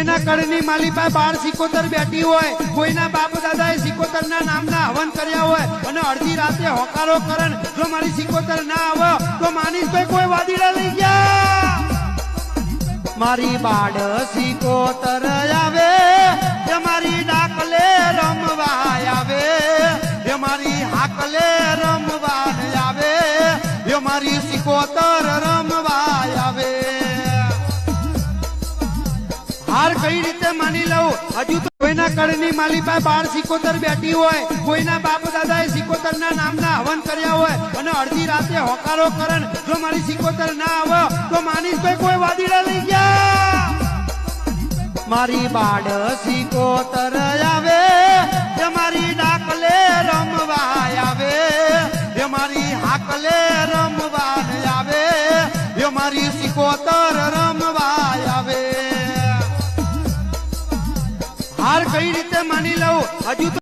કોઈના કડની માલી પાસે 12 સિકોતર બેઠી હોય, કોઈના બાપ દાદાએ સિકોતરના નામના હવન કર્યા હોય અને અડધી રાતે હોકારો કરન જો મારી સિકોતર ના આવે તો માનીશભાઈ કોઈ વાદીડા લઈ ગયા. મારી બાડ સિકોતર આવે એ મારી ડાકલે રમવા આવે, એ મારી હાકલે રમવા આવે, એ મારી સિકોતર રમવા આવે. હાર કઈ રીતે માની લઉં? હજુ તો કોઈના કડની માલી પાસે 12 સિકોતર બેઠી હોય, કોઈના બાપ દાદાએ સિકોતરના નામના હવન કર્યા હોય અને અડધી રાતે હોકારો કરન જો મારી સિકોતર ના આવે તો માનીશભાઈ કોઈ વાદીડા લઈ ગયા. મારી બાડ સિકોતર આવે એ મારી ડાકલે રમવા આવે, એ મારી હાકલે રમવા આવે, એ મારી સિકોતર રમવા આવે. હાર કઈ રીતે માની લઉં? હજુ તો